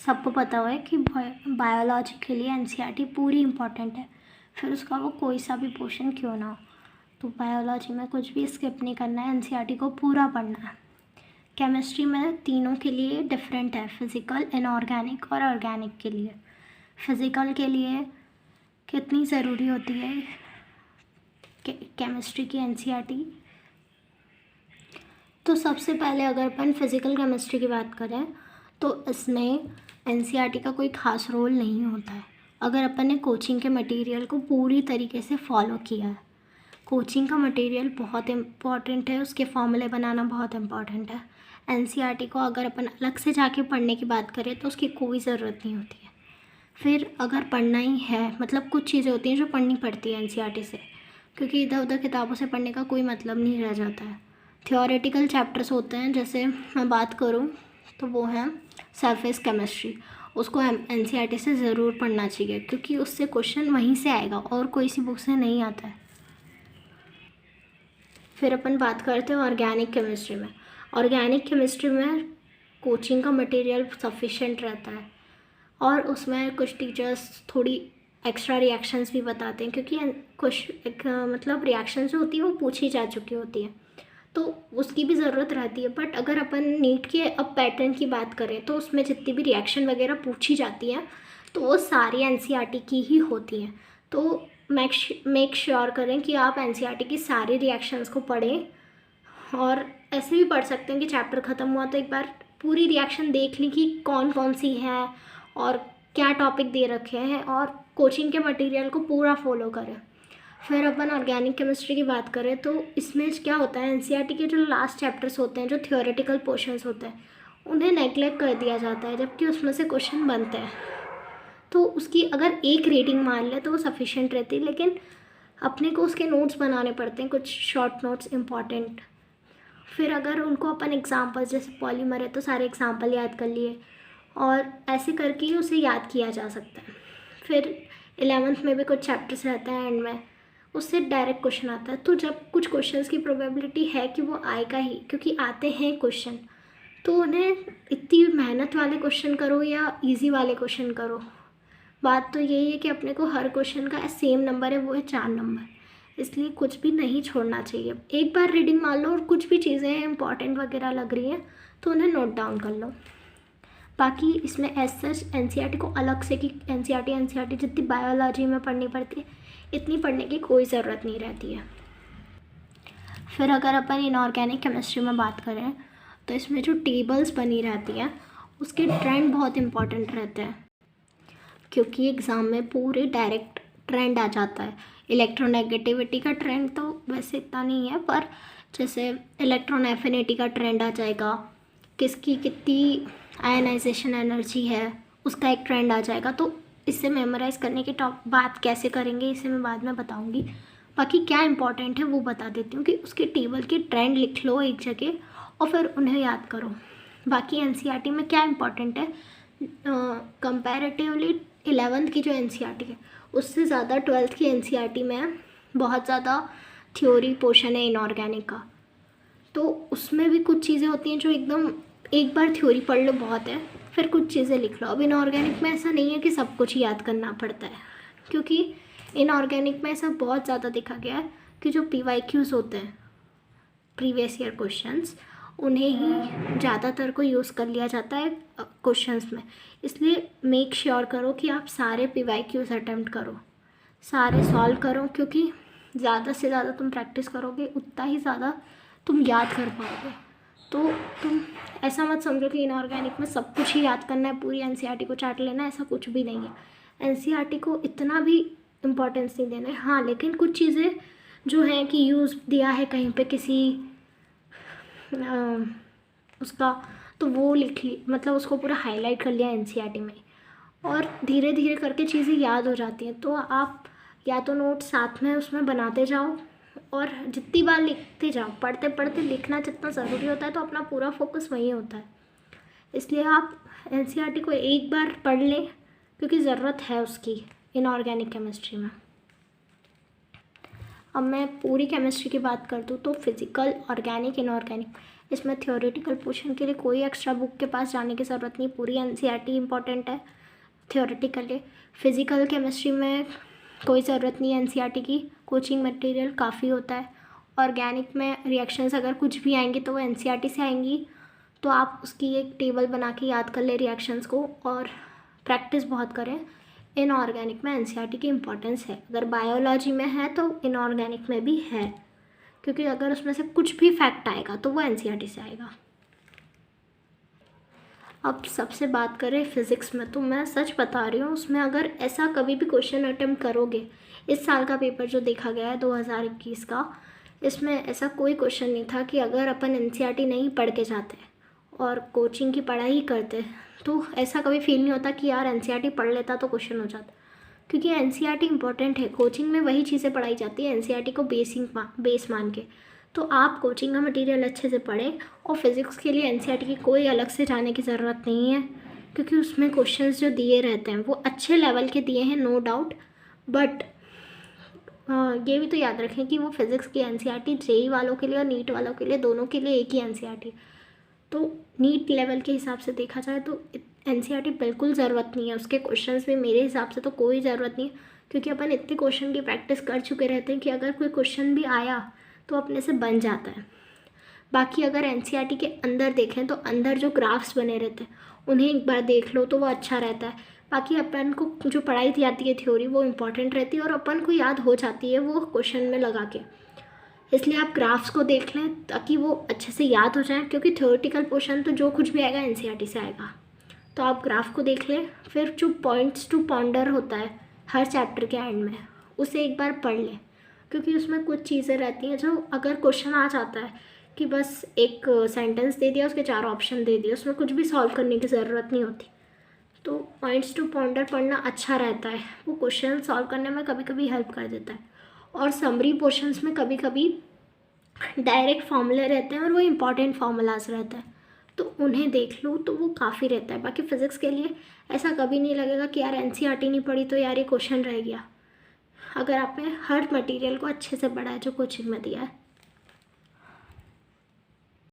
सबको पता हुआ है कि बायोलॉजी के लिए एनसीईआरटी पूरी इम्पॉर्टेंट है, फिर उसका वो कोई सा भी पोर्शन क्यों ना हो। तो बायोलॉजी में कुछ भी स्किप नहीं करना है, एनसीईआरटी को पूरा पढ़ना है। केमिस्ट्री में तीनों के लिए डिफरेंट है, फिज़िकल, इनऑर्गेनिक और ऑर्गेनिक के लिए। फिज़िकल के लिए कितनी ज़रूरी होती है केमिस्ट्री की एनसीईआरटी। तो सबसे पहले अगर अपन फिज़िकल केमिस्ट्री की बात करें तो इसमें एनसीईआरटी का कोई ख़ास रोल नहीं होता है, अगर अपन ने कोचिंग के मटेरियल को पूरी तरीके से फॉलो किया है। कोचिंग का मटेरियल बहुत इम्पॉर्टेंट है, उसके फॉर्मूले बनाना बहुत इम्पॉर्टेंट है। एनसीईआरटी को अगर अपन अलग से जाके पढ़ने की बात करें तो उसकी कोई ज़रूरत नहीं होती है। फिर अगर पढ़ना ही है, मतलब कुछ चीज़ें होती हैं जो पढ़नी पड़ती है एनसीईआरटी से, क्योंकि इधर उधर किताबों से पढ़ने का कोई मतलब नहीं रह जाता है। थियोरेटिकल चैप्टर्स होते हैं, जैसे मैं बात करूँ तो वो हैं सरफेस केमिस्ट्री, उसको एनसीईआरटी से ज़रूर पढ़ना चाहिए, क्योंकि उससे क्वेश्चन वहीं से आएगा और कोई सी बुक से नहीं आता है। फिर अपन बात करते हैं ऑर्गेनिक केमिस्ट्री में। ऑर्गेनिक केमिस्ट्री में कोचिंग का मटेरियल सफिशेंट रहता है और उसमें कुछ टीचर्स थोड़ी एक्स्ट्रा रिएक्शंस भी बताते हैं, क्योंकि कुछ मतलब रिएक्शंस जो होती है वो पूछी जा चुकी होती है, तो उसकी भी ज़रूरत रहती है। बट अगर अपन नीट के अब पैटर्न की बात करें तो उसमें जितनी भी रिएक्शन वगैरह पूछी जाती हैं तो वो सारी एनसीईआरटी की ही होती हैं। तो मेक श्योर करें कि आप एनसीईआरटी की सारी रिएक्शंस को पढ़ें, और ऐसे भी पढ़ सकते हैं कि चैप्टर ख़त्म हुआ तो एक बार पूरी रिएक्शन देख ली कि कौन कौन सी है और क्या टॉपिक दे रखे हैं, और कोचिंग के मटेरियल को पूरा फॉलो करें। फिर अपन ऑर्गेनिक केमिस्ट्री की बात करें तो इसमें क्या होता है, एनसीईआरटी के जो लास्ट चैप्टर्स होते हैं, जो थियोरेटिकल पोर्शंस होते हैं, उन्हें नेगलेक्ट कर दिया जाता है, जबकि उसमें से क्वेश्चन बनते हैं। तो उसकी अगर एक रीडिंग मान ले तो वो सफिशेंट रहती है, लेकिन अपने को उसके नोट्स बनाने पड़ते हैं, कुछ शॉर्ट नोट्स इम्पॉर्टेंट। फिर अगर उनको अपन एग्जाम्पल, जैसे पॉलीमर है तो सारे एग्जाम्पल याद कर लिए, और ऐसे करके ही उसे याद किया जा सकता है। फिर 11th में भी कुछ चैप्टर्स रहते हैं एंड में, उससे डायरेक्ट क्वेश्चन आता है, तो जब कुछ क्वेश्चंस की प्रोबेबिलिटी है कि वो आएगा ही, क्योंकि आते हैं क्वेश्चन, तो उन्हें इतनी मेहनत वाले क्वेश्चन करो या इजी वाले क्वेश्चन करो, बात तो यही है कि अपने को हर क्वेश्चन का सेम नंबर है, वो है 4 नंबर, इसलिए कुछ भी नहीं छोड़ना चाहिए। एक बार रीडिंग मान लो और कुछ भी चीज़ें इंपॉर्टेंट वगैरह लग रही हैं तो उन्हें नोट डाउन कर लो। बाकी इसमें एज सच एनसीईआरटी को अलग से कि एनसीईआरटी जितनी बायोलॉजी में पढ़नी पड़ती है इतनी पढ़ने की कोई ज़रूरत नहीं रहती है। फिर अगर अपन इनऑर्गेनिक केमिस्ट्री में बात करें तो इसमें जो टेबल्स बनी रहती हैं उसके ट्रेंड बहुत इंपॉर्टेंट रहते हैं, क्योंकि एग्ज़ाम में पूरे डायरेक्ट ट्रेंड आ जाता है। इलेक्ट्रोनेगेटिविटी का ट्रेंड तो वैसे इतना नहीं है, पर जैसे इलेक्ट्रोनेफिनिटी का ट्रेंड आ जाएगा, किसकी कितनी आयनाइजेशन एनर्जी है उसका एक ट्रेंड आ जाएगा। तो इससे मेमोराइज़ करने की बात कैसे करेंगे इसे मैं बाद में बताऊंगी। बाकी क्या इंपॉर्टेंट है वो बता देती हूँ कि उसके टेबल के ट्रेंड लिख लो एक जगह और फिर उन्हें याद करो। बाकी एनसीईआरटी में क्या इंपॉर्टेंट है, कंपैरेटिवली 11th की जो एनसीईआरटी है उससे ज़्यादा 12th की एनसीईआरटी में बहुत ज़्यादा थ्योरी पोर्शन है इनऑर्गेनिक का, तो उसमें भी कुछ चीज़ें होती हैं जो एकदम एक बार थ्योरी पढ़ लो बहुत है, फिर कुछ चीज़ें लिख लो। अब इनऑर्गेनिक में ऐसा नहीं है कि सब कुछ याद करना पड़ता है, क्योंकि इनऑर्गेनिक में ऐसा बहुत ज़्यादा देखा गया है कि जो PYQs होते हैं, प्रीवियस ईयर क्वेश्चंस, उन्हें ही ज़्यादातर को यूज़ कर लिया जाता है क्वेश्चंस में। इसलिए मेक श्योर करो कि आप सारे PYQs अटेम्प्ट करो, सारे सॉल्व करो, क्योंकि ज़्यादा से ज़्यादा तुम प्रैक्टिस करोगे उतना ही ज़्यादा तुम याद कर पाओगे। तो तुम ऐसा मत समझो कि इनऑर्गेनिक में सब कुछ ही याद करना है, पूरी एनसीईआरटी को चाट लेना है, ऐसा कुछ भी नहीं है। एनसीईआरटी को इतना भी इम्पोर्टेंस नहीं देना है। हाँ, लेकिन कुछ चीज़ें जो हैं कि यूज़ दिया है कहीं पे किसी उसका, तो वो लिख ली, मतलब उसको पूरा हाईलाइट कर लिया एनसीईआरटी में, और धीरे धीरे करके चीज़ें याद हो जाती हैं। तो आप या तो नोट साथ में उसमें बनाते जाओ और जितनी बार लिखते जाओ, पढ़ते पढ़ते लिखना जितना ज़रूरी होता है तो अपना पूरा फोकस वहीं होता है। इसलिए आप एनसीईआरटी को एक बार पढ़ लें, क्योंकि ज़रूरत है उसकी इनऑर्गेनिक केमिस्ट्री में। अब मैं पूरी केमिस्ट्री की बात कर दूँ तो फिज़िकल, ऑर्गेनिक, इनऑर्गेनिक, इसमें थ्योरेटिकल पोर्शन के लिए कोई एक्स्ट्रा बुक के पास जाने की ज़रूरत नहीं, पूरी एनसीईआरटी इम्पॉर्टेंट है थ्योरेटिकली। फिज़िकल केमिस्ट्री में कोई ज़रूरत नहीं है एनसीईआरटी की, कोचिंग मटेरियल काफ़ी होता है। ऑर्गेनिक में रिएक्शंस अगर कुछ भी आएंगी तो वो एनसीईआरटी से आएंगी, तो आप उसकी एक टेबल बना के याद कर ले रिएक्शंस को और प्रैक्टिस बहुत करें। इनऑर्गेनिक में एनसीईआरटी की इम्पोर्टेंस है, अगर बायोलॉजी में है तो इनऑर्गेनिक में भी है, क्योंकि अगर उसमें से कुछ भी फैक्ट आएगा तो वो एनसीईआरटी से आएगा। अब सबसे बात करें फिज़िक्स में, तो मैं सच बता रही हूँ, उसमें अगर ऐसा कभी भी क्वेश्चन अटेम्प्ट करोगे, इस साल का पेपर जो देखा गया है 2021 का, इसमें ऐसा कोई क्वेश्चन नहीं था कि अगर अपन एनसीईआरटी नहीं पढ़ के जाते और कोचिंग की पढ़ाई करते तो ऐसा कभी फील नहीं होता कि यार एनसीईआरटी पढ़ लेता तो क्वेश्चन हो जाता, क्योंकि एनसीईआरटी इंपॉर्टेंट है। कोचिंग में वही चीज़ें पढ़ाई जाती है एनसीईआरटी को बेस मान के, तो आप कोचिंग का मटेरियल अच्छे से पढ़ें। और फिज़िक्स के लिए एनसीईआरटी की कोई अलग से जाने की ज़रूरत नहीं है, क्योंकि उसमें क्वेश्चंस जो दिए रहते हैं वो अच्छे लेवल के दिए हैं, नो डाउट। बट ये भी तो याद रखें कि वो फिज़िक्स की एनसीईआरटी जेईई वालों के लिए और नीट वालों के लिए, दोनों के लिए एक ही एनसीईआरटी। तो नीट लेवल के हिसाब से देखा जाए तो एनसीईआरटी बिल्कुल ज़रूरत नहीं है, उसके क्वेश्चंस भी मेरे हिसाब से तो कोई ज़रूरत नहीं है, क्योंकि अपन इतने क्वेश्चन की प्रैक्टिस कर चुके रहते हैं कि अगर कोई क्वेश्चन भी आया तो अपने से बन जाता है। बाकी अगर एनसीईआरटी के अंदर देखें तो अंदर जो ग्राफ्स बने रहते हैं उन्हें एक बार देख लो तो वो अच्छा रहता है। बाकी अपन को जो पढ़ाई जाती है थ्योरी वो इम्पॉर्टेंट रहती है और अपन को याद हो जाती है वो क्वेश्चन में लगा के, इसलिए आप ग्राफ्स को देख लें ताकि वो अच्छे से याद हो जाए, क्योंकि थ्योरेटिकल पोर्शन तो जो कुछ भी आएगा एनसीईआरटी से आएगा। तो आप ग्राफ को देख लें, फिर जो पॉइंट्स टू पॉन्डर होता है हर चैप्टर के एंड में उसे एक बार पढ़ लें, क्योंकि उसमें कुछ चीज़ें रहती हैं जो अगर क्वेश्चन आ जाता है कि बस एक सेंटेंस दे दिया, उसके 4 ऑप्शन दे दिए, उसमें कुछ भी सॉल्व करने की ज़रूरत नहीं होती। तो पॉइंट्स टू पॉन्डर पढ़ना अच्छा रहता है, वो क्वेश्चन सॉल्व करने में कभी कभी हेल्प कर देता है। और समरी पोर्शंस में कभी कभी डायरेक्ट फार्मूले रहते हैं और वो इम्पॉर्टेंट फार्मूलाज रहते हैं, तो उन्हें देख लो तो वो काफ़ी रहता है। बाकी फ़िज़िक्स के लिए ऐसा कभी नहीं लगेगा कि यार एनसीईआरटी नहीं पढ़ी तो यार ये क्वेश्चन रह गया, अगर आपने हर मटेरियल को अच्छे से पढ़ा है जो कोचिंग में दिया है।